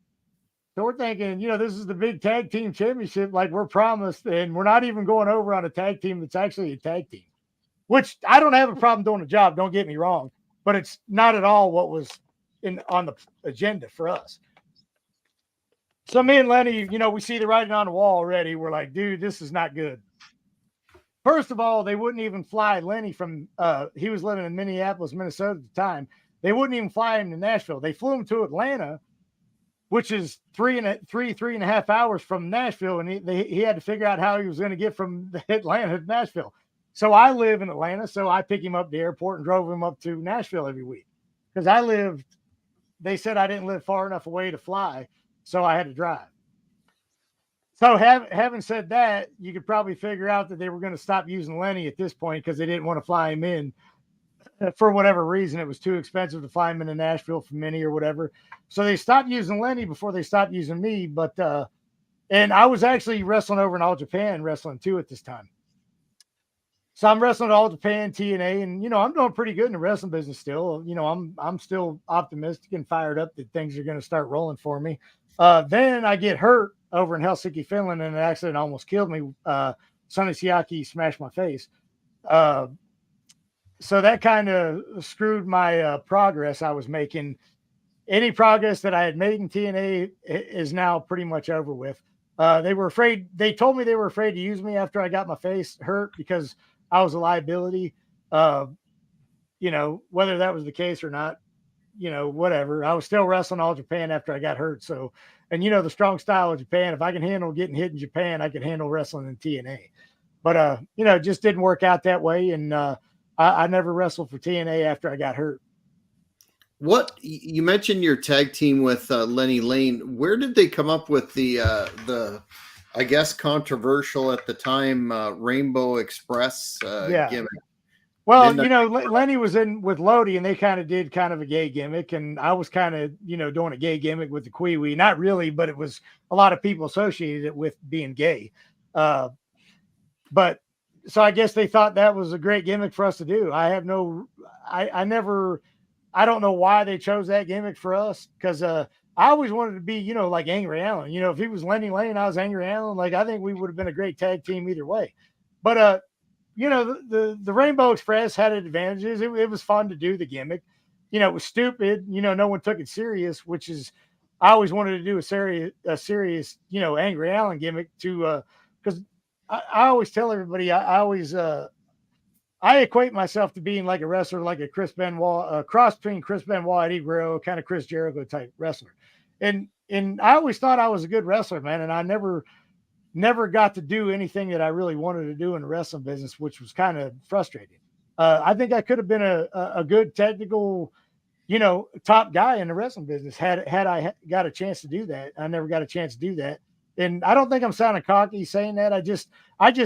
So we're thinking, this is the big tag team championship, like we're promised, and we're not even going over on a tag team that's actually a tag team, which I don't have a problem doing the job. Don't get me wrong, but it's not at all what was on the agenda for us. So me and Lenny, we see the writing on the wall already. We're like, dude, this is not good. First of all, they wouldn't even fly Lenny from, he was living in Minneapolis, Minnesota at the time. They wouldn't even fly him to Nashville. They flew him to Atlanta, which is three and a half hours from Nashville. And he had to figure out how he was going to get from Atlanta to Nashville. So I live in Atlanta. So I pick him up at the airport and drove him up to Nashville every week because they said I didn't live far enough away to fly. So I had to drive. So having said that, you could probably figure out that they were going to stop using Lenny at this point because they didn't want to fly him in for whatever reason. It was too expensive to fly him into Nashville from Minnie or whatever. So they stopped using Lenny before they stopped using me. But and I was actually wrestling over in All Japan wrestling too at this time. So I'm wrestling at All Japan, TNA, and I'm doing pretty good in the wrestling business still. I'm still optimistic and fired up that things are going to start rolling for me. Then I get hurt over in Helsinki, Finland, and an accident almost killed me. Sonny Siaki smashed my face. So that kind of screwed my progress I was making. Any progress that I had made in TNA is now pretty much over with. They were afraid. They told me they were afraid to use me after I got my face hurt because I was a liability. Whether that was the case or not, whatever. I was still wrestling All Japan after I got hurt. So, and the strong style of Japan, if I can handle getting hit in Japan, I can handle wrestling in TNA. But, it just didn't work out that way. And I never wrestled for TNA after I got hurt. What you mentioned your tag team with Lenny Lane. Where did they come up with the I guess controversial at the time Rainbow Express gimmick? Well, Lenny was in with Lodi, and they did a gay gimmick, and I was doing a gay gimmick with the Kwee-Wee. Not really, but it was a lot of people associated it with being gay. But so I guess they thought that was a great gimmick for us to do. I don't know why they chose that gimmick for us because I always wanted to be, like Angry Allan. If he was Lenny Lane, I was Angry Allan. Like I think we would have been a great tag team either way. But the Rainbow Express had advantages. It was fun to do the gimmick. It was stupid. No one took it serious, which is I always wanted to do a serious, Angry Allan gimmick to because I always tell everybody I equate myself to being like a wrestler, like a Chris Benoit, a cross between Chris Benoit, Eddie Guerrero, kind of Chris Jericho type wrestler. And I always thought I was a good wrestler, man. And I never got to do anything that I really wanted to do in the wrestling business, which was kind of frustrating. I think I could have been a good technical, top guy in the wrestling business had I got a chance to do that. I never got a chance to do that. And I don't think I'm sounding cocky saying that. I just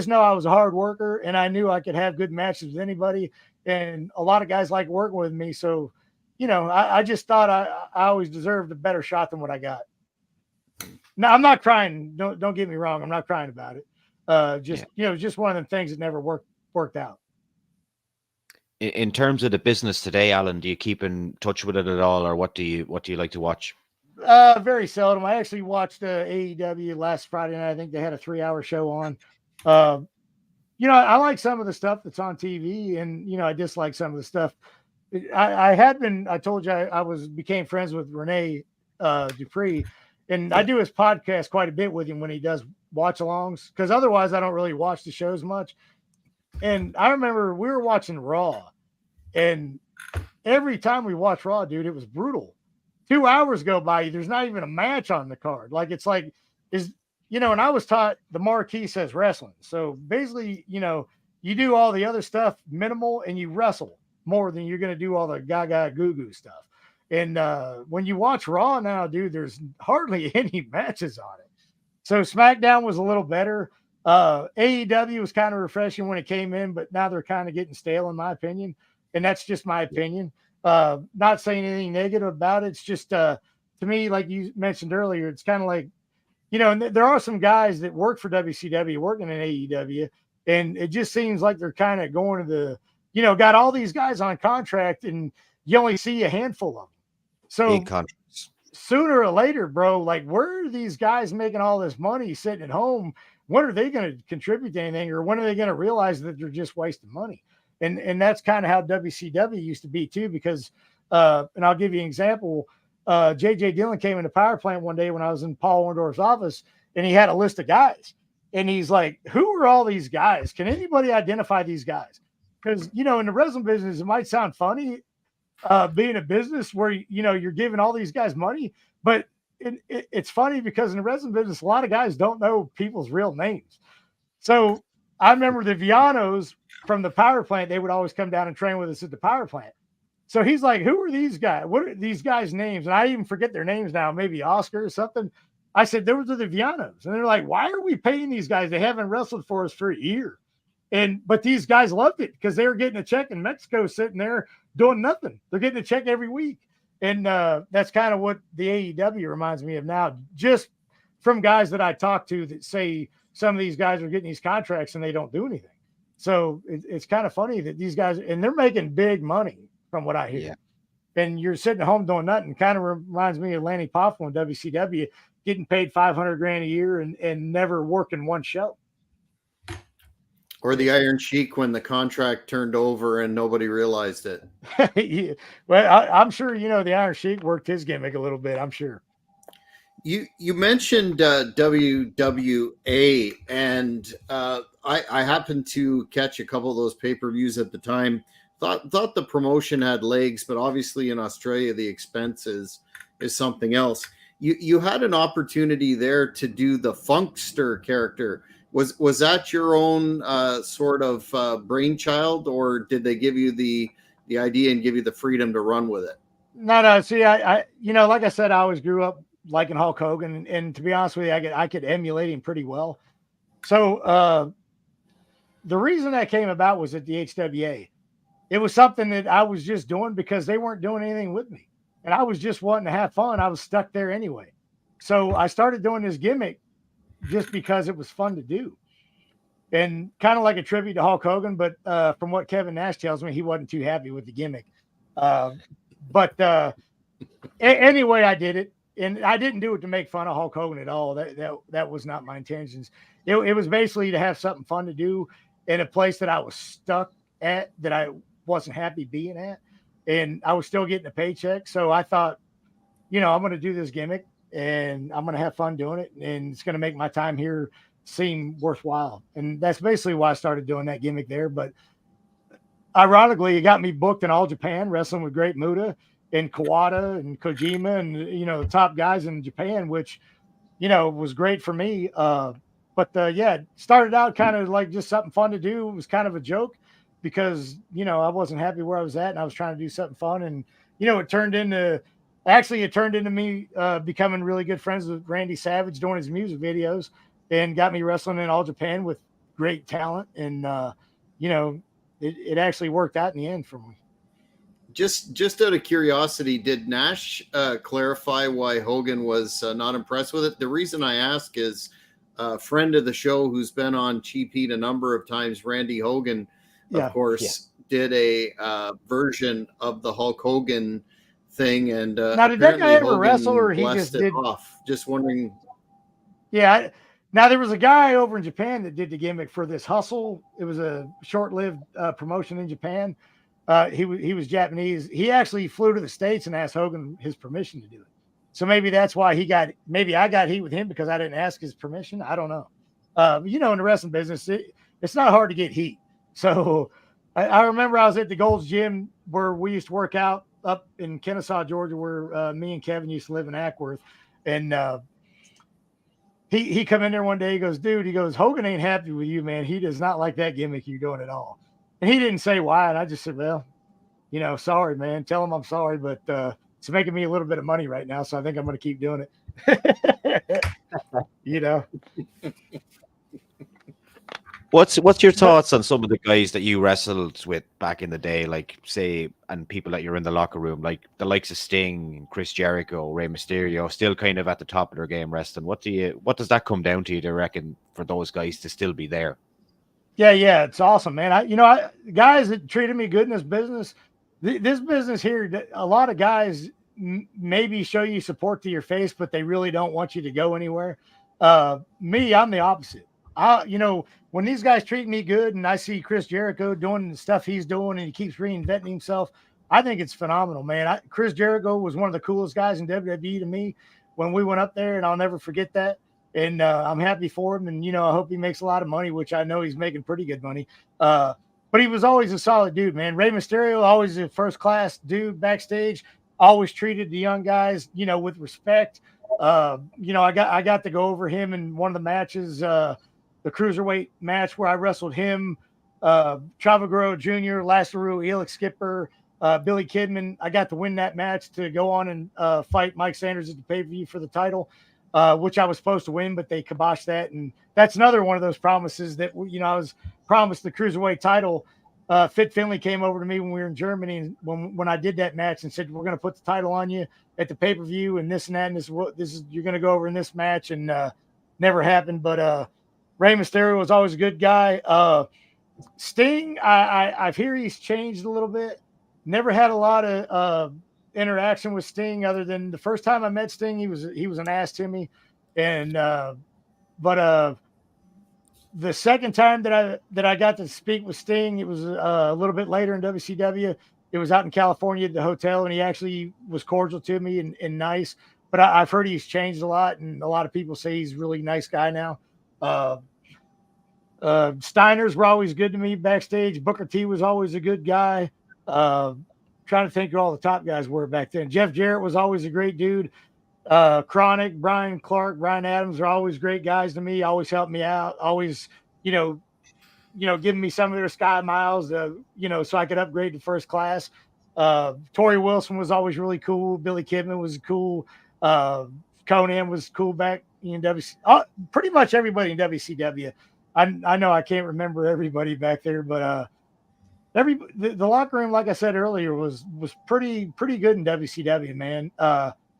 know I was a hard worker and I knew I could have good matches with anybody. And a lot of guys like working with me. So, I just thought I always deserved a better shot than what I got. Now I'm not crying. Don't get me wrong. I'm not crying about it. Just one of them things that never worked out. In terms of the business today, Allan, do you keep in touch with it at all, or what do you like to watch? Very seldom. I actually watched AEW last Friday night. I think they had a 3-hour show on. I like some of the stuff that's on TV, and I dislike some of the stuff. I told you I became friends with Rene Dupree, and I do his podcast quite a bit with him when he does watch-alongs, because otherwise I don't really watch the shows much. And I remember we were watching Raw, and every time we watched Raw, dude, it was brutal. 2 hours go by, there's not even a match on the card. And I was taught the marquee says wrestling. So basically, you do all the other stuff minimal and you wrestle more than you're going to do all the gaga goo stuff. And when you watch Raw now, dude, there's hardly any matches on it. So SmackDown was a little better. AEW was kind of refreshing when it came in, but now they're kind of getting stale in my opinion. And that's just my opinion. Not saying anything negative about it. It's just, to me, like you mentioned earlier, it's kind of like, and there are some guys that work for WCW working in AEW, and it just seems like they're kind of going to got all these guys on contract, and you only see a handful of them. So Big contracts. Sooner or later, bro, like, where are these guys making all this money sitting at home? When are they going to contribute to anything, or when are they going to realize that they're just wasting money? And that's kind of how WCW used to be too, because and I'll give you an example. JJ Dillon came in the power plant one day when I was in Paul Orndorff's office, and he had a list of guys, and he's like, who are all these guys? Can anybody identify these guys? Because, in the wrestling business, it might sound funny, being a business where, you're giving all these guys money, but it's funny because in the wrestling business, a lot of guys don't know people's real names. So I remember the Vianos from the power plant, they would always come down and train with us at the power plant. So he's like, who are these guys? What are these guys' names? And I even forget their names now, maybe Oscar or something. I said, those are the Vianos. And they're like, why are we paying these guys? They haven't wrestled for us for a year. But these guys loved it because they were getting a check in Mexico sitting there doing nothing. They're getting a check every week. And that's kind of what the AEW reminds me of now, just from guys that I talk to that say some of these guys are getting these contracts and they don't do anything. So it's kind of funny that these guys, and they're making big money from what I hear. Yeah. And you're sitting at home doing nothing. Kind of reminds me of Lanny Poffo in WCW, getting paid $500,000 a year and never working one show. Or the Iron Sheik when the contract turned over and nobody realized it. Yeah. Well, I'm sure, the Iron Sheik worked his gimmick a little bit, I'm sure. You mentioned WWA, and I happened to catch a couple of those pay-per-views at the time. Thought the promotion had legs, but obviously in Australia the expense is something else. You had an opportunity there to do the Funkster character. Was that your own sort of brainchild, or did they give you the idea and give you the freedom to run with it? No. See, I like I said, I always grew up liking Hulk Hogan, and to be honest with you, I could emulate him pretty well. So the reason that came about was at the HWA. It was something that I was just doing because they weren't doing anything with me, and I was just wanting to have fun. I was stuck there anyway, so I started doing this gimmick just because it was fun to do, and kind of like a tribute to Hulk Hogan. But from what Kevin Nash tells me, he wasn't too happy with the gimmick. Anyway, I did it. And I didn't do it to make fun of Hulk Hogan at all. That was not my intentions. It was basically to have something fun to do in a place that I was stuck at, that I wasn't happy being at, and I was still getting a paycheck. So I thought, I'm going to do this gimmick, and I'm going to have fun doing it, and it's going to make my time here seem worthwhile. And that's basically why I started doing that gimmick there. But ironically, it got me booked in All Japan, wrestling with Great Muta and Kawada and Kojima and, the top guys in Japan, which, was great for me. It started out kind of like just something fun to do. It was kind of a joke because, I wasn't happy where I was at, and I was trying to do something fun. And, it turned into me becoming really good friends with Randy Savage, doing his music videos, and got me wrestling in All Japan with great talent. And, it actually worked out in the end for me. Just out of curiosity, did Nash clarify why Hogan was not impressed with it? The reason I ask is a friend of the show who's been on Cheap Heat a number of times, Randy Hogan, of course, did a version of the Hulk Hogan thing. And now, did that guy ever wrestle, or he just did off? Just wondering. Yeah. Now, there was a guy over in Japan that did the gimmick for this Hustle. It was a short-lived promotion in Japan. He was Japanese. He actually flew to the States and asked Hogan his permission to do it. So maybe that's why maybe I got heat with him because I didn't ask his permission. I don't know. In the wrestling business, it's not hard to get heat. So I remember I was at the Gold's Gym where we used to work out up in Kennesaw, Georgia, where me and Kevin used to live in Ackworth. And he come in there one day. He goes, dude, Hogan ain't happy with you, man. He does not like that gimmick you're doing at all. And he didn't say why. And I just said, well, sorry, man. Tell him I'm sorry, but it's making me a little bit of money right now. So I think I'm going to keep doing it. What's your thoughts on some of the guys that you wrestled with back in the day, like say, and people that you're in the locker room, like the likes of Sting, Chris Jericho, Rey Mysterio, still kind of at the top of their game wrestling? What does that come down to? Do you reckon for those guys to still be there? Yeah, it's awesome, man. Guys that treated me good in this business, this business here, a lot of guys maybe show you support to your face, but they really don't want you to go anywhere. Me, I'm the opposite. When these guys treat me good and I see Chris Jericho doing the stuff he's doing and he keeps reinventing himself, I think it's phenomenal, man. Chris Jericho was one of the coolest guys in WWE to me when we went up there, and I'll never forget that. And I'm happy for him. And, I hope he makes a lot of money, which I know he's making pretty good money. But he was always a solid dude, man. Rey Mysterio, always a first-class dude backstage, always treated the young guys, with respect. I got to go over him in one of the matches, the cruiserweight match where I wrestled him, Chavo Guerrero Jr., Lazarus, Elix Skipper, Billy Kidman. I got to win that match to go on and fight Mike Sanders at the pay-per-view for the title. Which I was supposed to win, but they kiboshed that. And that's another one of those promises that, I was promised the cruiserweight title. Fit Finley came over to me when we were in Germany, and when I did that match, and said, we're going to put the title on you at the pay-per-view and this and that, and this is you're going to go over in this match, and never happened. But Rey Mysterio was always a good guy. Sting, I hear he's changed a little bit. Never had a lot of interaction with Sting other than the first time I met Sting, he was an ass to me. And but the second time that I got to speak with Sting, it was a little bit later in WCW. It was out in California at the hotel, and he actually was cordial to me and nice. But I've heard he's changed a lot, and a lot of people say he's a really nice guy now. Steiners were always good to me backstage. Booker T was always a good guy. Trying to think who all the top guys were back then. Jeff Jarrett was always a great dude. Chronic, Brian Clark, Brian Adams are always great guys to me. Always helped me out. Always, giving me some of their sky miles, so I could upgrade to first class. Torrie Wilson was always really cool. Billy Kidman was cool. Conan was cool back in WCW. Pretty much everybody in WCW. I know I can't remember everybody back there, but the locker room, like I said earlier, was pretty good in WCW, man.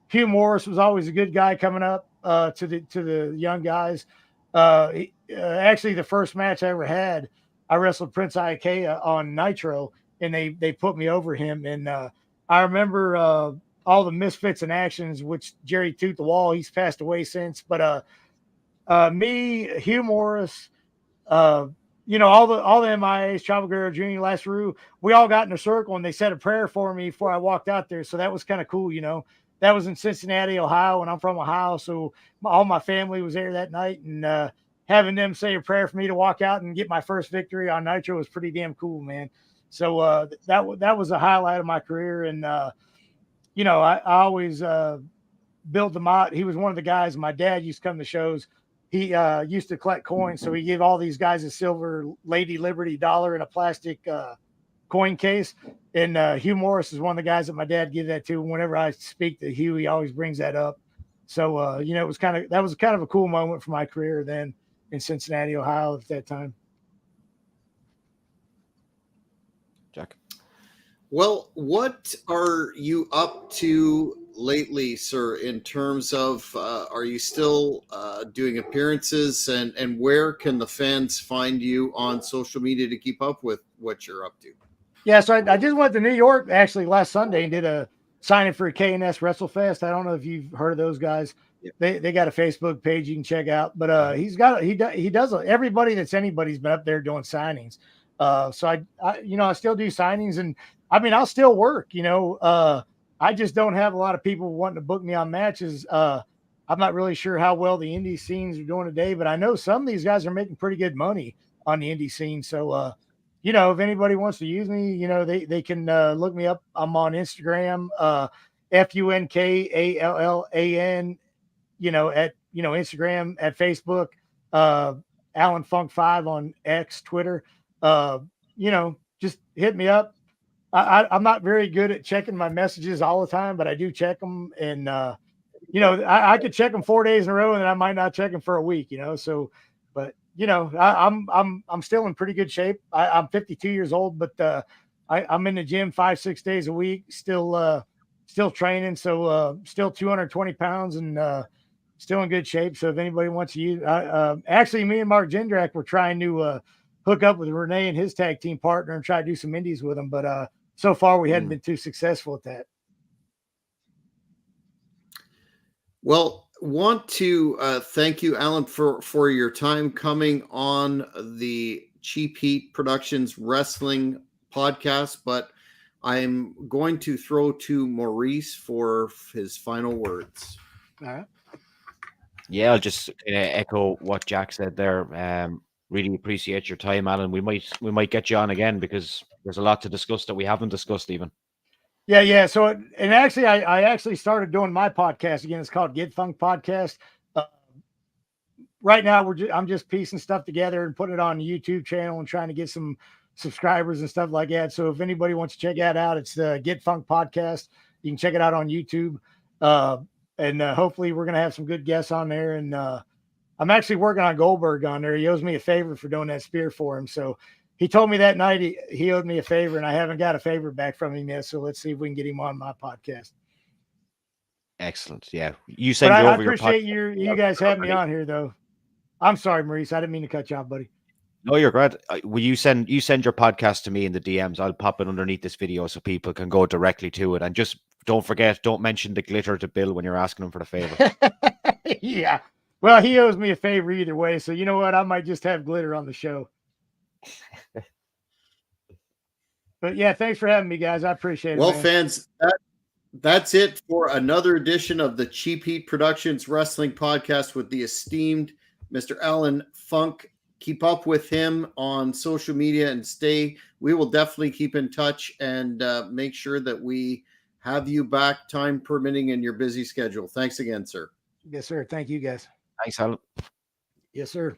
Hugh Morris was always a good guy coming up to the young guys. Actually, the first match I ever had, I wrestled Prince Iaukea on Nitro, and they put me over him. And I remember all the Misfits in Actions, which Jerry Toot the Wall, he's passed away since. But me, Hugh Morris, all the MIAs, Chavo Guerrero Jr., Lazarus, we all got in a circle and they said a prayer for me before I walked out there. So that was kind of cool, That was in Cincinnati, Ohio, and I'm from Ohio. So all my family was there that night, and having them say a prayer for me to walk out and get my first victory on Nitro was pretty damn cool, man. So that was a highlight of my career. And, I always built them out. He was one of the guys. My dad used to come to shows. He used to collect coins, so he gave all these guys a silver Lady Liberty dollar in a plastic coin case. And Hugh Morris is one of the guys that my dad gave that to. Whenever I speak to Hugh, he always brings that up. So it was kind of a cool moment for my career then in Cincinnati, Ohio at that time. Jack. Well, what are you up to lately, sir, in terms of are you still doing appearances, and where can the fans find you on social media to keep up with what you're up to? Yeah, so I just went to New York actually last Sunday and did a signing for KNS WrestleFest. I don't know if you've heard of those guys. Yeah. They got a Facebook page you can check out, but he does everybody that's anybody's been up there doing signings. So I still do signings, and I mean I'll still work. I just don't have a lot of people wanting to book me on matches. I'm not really sure how well the indie scenes are doing today, but I know some of these guys are making pretty good money on the indie scene. So if anybody wants to use me, they can look me up. I'm on Instagram, FUNKALLAN, at Instagram, at Facebook, Allan Funk 5 on X, Twitter. Just hit me up. I'm not very good at checking my messages all the time, but I do check them. And, I could check them 4 days in a row and then I might not check them for a week, so, but you know, I'm still in pretty good shape. I'm 52 years old, but I'm in the gym 5-6 days a week, still training. So still 220 pounds and still in good shape. So if anybody wants to use, actually, me and Mark Jindrak were trying to hook up with Renee and his tag team partner and try to do some indies with them, but so far we hadn't been too successful at that. Well, want to thank you, Allan, for your time coming on the Cheap Heat Productions Wrestling podcast. But I'm going to throw to Maurice for his final words. All right. Yeah, I'll just echo what Jack said there. Really appreciate your time, Allan. We might get you on again because there's a lot to discuss that we haven't discussed even. Yeah. So, and actually, I actually started doing my podcast again. It's called Get Funk Podcast. Right now, I'm just piecing stuff together and putting it on the YouTube channel and trying to get some subscribers and stuff like that. So, if anybody wants to check that out, it's the Get Funk Podcast. You can check it out on YouTube, and hopefully, we're gonna have some good guests on there. And I'm actually working on Goldberg on there. He owes me a favor for doing that spear for him. So he told me that night he owed me a favor, and I haven't got a favor back from him yet. So let's see if we can get him on my podcast. Excellent. Yeah. You send I over appreciate your you guys having me on here, though. I'm sorry, Maurice. I didn't mean to cut you off, buddy. No, you're great. Will you send your podcast to me in the DMs? I'll pop it underneath this video so people can go directly to it. And just don't mention the glitter to Bill when you're asking him for the favor. Yeah. Well, he owes me a favor either way. So you know what? I might just have glitter on the show. But yeah, thanks for having me, guys. I appreciate it. Well, man. Fans, that's it for another edition of the Cheap Heat Productions Wrestling Podcast with the esteemed Mr. Allan Funk. Keep up with him on social media and we will definitely keep in touch and make sure that we have you back, time permitting, in your busy schedule. Thanks again, sir. Yes, sir. Thank you, guys. Thanks, Allan. Yes, sir.